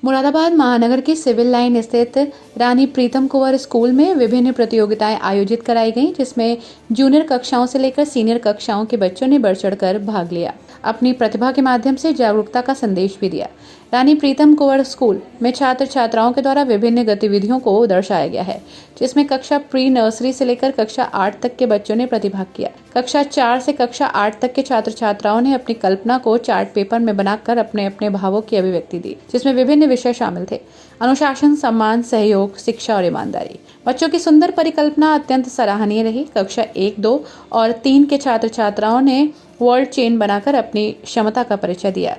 मुरादाबाद महानगर के civil line स्थित रानी प्रीतम कुंवर स्कूल में विभिन्न प्रतियोगिताएं आयोजित कराई गईं, जिसमें जूनियर कक्षाओं से लेकर सीनियर कक्षाओं के बच्चों ने बढ़ चढ़कर भाग लिया। अपनी प्रतिभा के माध्यम से जागरूकता का संदेश भी दिया। रानी प्रीतम कुंवर स्कूल में छात्र छात्राओं के द्वारा विभिन्न गतिविधियों को दर्शाया गया है, जिसमें कक्षा प्री नर्सरी से लेकर कक्षा 8 तक के बच्चों ने प्रतिभाग किया। कक्षा 4 से कक्षा 8 तक के छात्र छात्राओं ने अपनी कल्पना को चार्ट पेपर में बनाकर अपने अपने भावों की अभिव्यक्ति दी, जिसमें विभिन्न विषय शामिल थे: अनुशासन, सम्मान, सहयोग, शिक्षा और ईमानदारी। बच्चों की सुंदर परिकल्पना अत्यंत सराहनीय रही। कक्षा 1, 2 और 3 के छात्र छात्राओं ने वर्ल्ड चेन बनाकर अपनी क्षमता का परिचय दिया।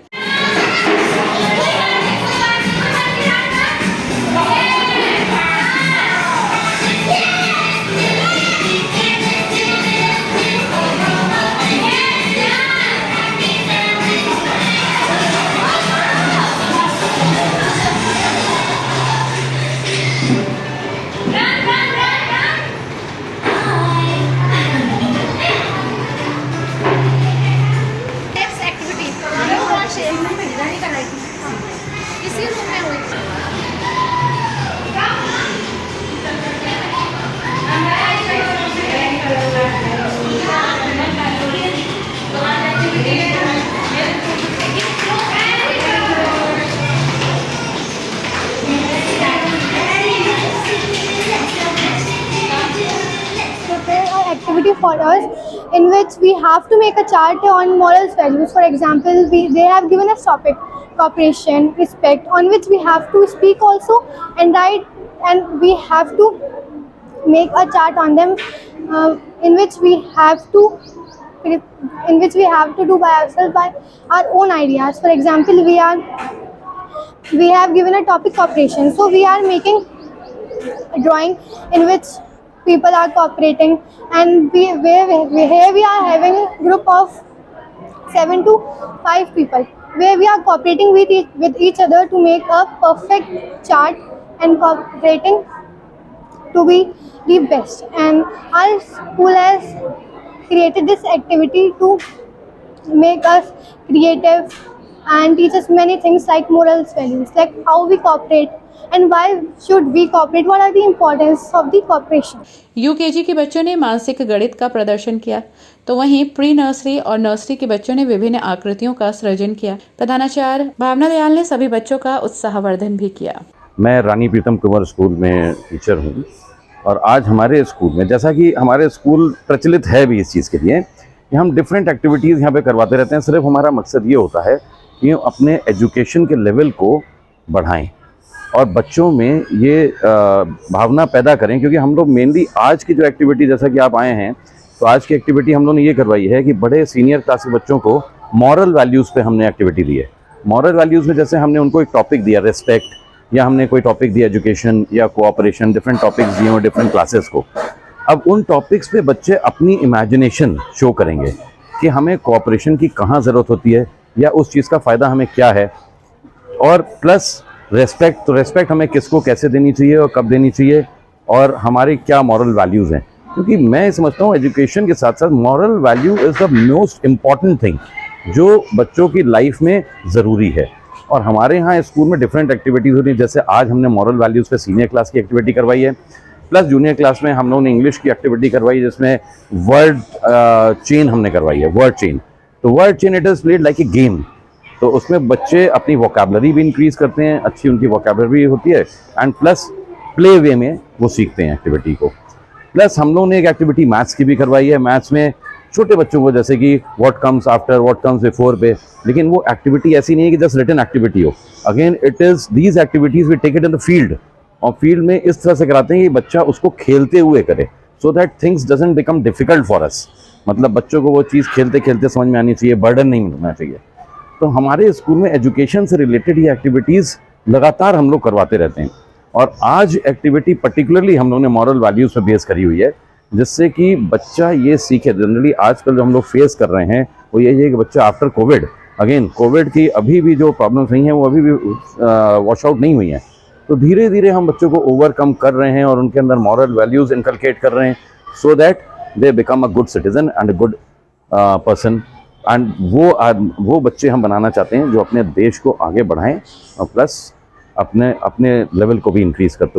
इसी रूम में हुई activity for us in which we have to make a chart on morals values. For example, they have given us topic cooperation, respect, on which we have to speak also and write, and we have to make a chart on them in which we have to do by ourselves by our own ideas. For example, we have given a topic cooperation, so we are making a drawing in which people are cooperating, and here we are having a group of 7 to 5 people where we are cooperating with each other to make a perfect chart and cooperating to be the best. And our school has created this activity to make us creative and teach us many things like morals values, like how we cooperate and why should we cooperate, what are the importance of the cooperation. UKG के बच्चों ने मानसिक गणित का प्रदर्शन किया, तो वहीं प्री नर्सरी और नर्सरी के बच्चों ने विभिन्न आकृतियों का सृजन किया। प्रधानाचार्य भावना दयाल ने सभी बच्चों का उत्साहवर्धन भी किया। मैं रानी प्रीतम कुंवर स्कूल में टीचर हूँ और आज हमारे स्कूल में, जैसा कि हमारे स्कूल प्रचलित है भी इस चीज़ के लिए कि हम डिफरेंट एक्टिविटीज़ यहाँ पे करवाते रहते हैं। सिर्फ हमारा मकसद ये होता है कि अपने एजुकेशन के लेवल को बढ़ाएं और बच्चों में ये भावना पैदा करें, क्योंकि हम लोग मेनली आज की जो एक्टिविटी, जैसा कि आप आए हैं, तो आज की एक्टिविटी हम लोगों ने ये करवाई है कि बड़े सीनियर क्लास के बच्चों को मॉरल वैल्यूज़ पे हमने एक्टिविटी दी है। मॉरल वैल्यूज़ में जैसे हमने उनको एक टॉपिक दिया रिस्पेक्ट, या हमने कोई टॉपिक दिया एजुकेशन या कोऑपरेशन, डिफरेंट टॉपिक्स दिए हैं डिफरेंट क्लासेस को। अब उन टॉपिक्स पे बच्चे अपनी इमेजिनेशन शो करेंगे कि हमें कोऑपरेशन की कहाँ ज़रूरत होती है या उस चीज़ का फ़ायदा हमें क्या है, और प्लस रेस्पेक्ट, तो रेस्पेक्ट हमें किसको कैसे देनी चाहिए और कब देनी चाहिए, और हमारे क्या मॉरल वैल्यूज़ हैं। क्योंकि मैं समझता हूँ एजुकेशन के साथ साथ moral value is the most important thing जो बच्चों की लाइफ में ज़रूरी है। और हमारे यहाँ स्कूल में डिफरेंट एक्टिविटीज़ होती हैं, जैसे आज हमने मॉरल वैल्यूज़ पे सीनियर क्लास की एक्टिविटी करवाई है, प्लस जूनियर क्लास में हम लोगों ने इंग्लिश की एक्टिविटी करवाई जिसमें वर्ड चेन हमने करवाई है, वर्ड चेन। तो word chain it is played like a game, तो उसमें बच्चे अपनी वोकैबलरी भी इंक्रीज़ करते हैं, अच्छी उनकी वोकैबलरी होती है, एंड प्लस प्ले वे में वो सीखते हैं एक्टिविटी को। प्लस हम लोगों ने एक एक्टिविटी मैथ्स की भी करवाई है। मैथ्स में छोटे बच्चों को जैसे कि what comes after, what comes before पे, लेकिन वो एक्टिविटी ऐसी नहीं है कि जस्ट रिटन एक्टिविटी हो। Again it is these activities we take it in the field, और फील्ड में इस तरह से कराते हैं कि बच्चा उसको खेलते हुए करे, so that things doesn't become difficult for us. मतलब बच्चों को वो चीज़ खेलते खेलते समझ में आनी चाहिए, बर्डन नहीं मिलना चाहिए। तो हमारे स्कूल में एजुकेशन से रिलेटेड ये एक्टिविटीज़ लगातार हम लोग करवाते रहते हैं, और आज एक्टिविटी पर्टिकुलरली हम लोगों ने मॉरल वैल्यूज़ पर बेस करी हुई है, जिससे कि बच्चा ये सीखे। जनरली आजकल जो हम लोग फेस कर रहे हैं वो ये है कि बच्चा आफ्टर कोविड, अगेन कोविड की अभी भी जो प्रॉब्लम्स नहीं हैं वो अभी भी वॉश आउट नहीं हुई हैं, तो धीरे धीरे हम बच्चों को ओवरकम कर रहे हैं और उनके अंदर मॉरल वैल्यूज़ इनकलकेट कर रहे हैं, so that they become a good citizen and a good person. And वो बच्चे हम बनाना चाहते हैं जो अपने देश को आगे बढ़ाएं और प्लस अपने अपने लेवल को भी इंक्रीज करते हुए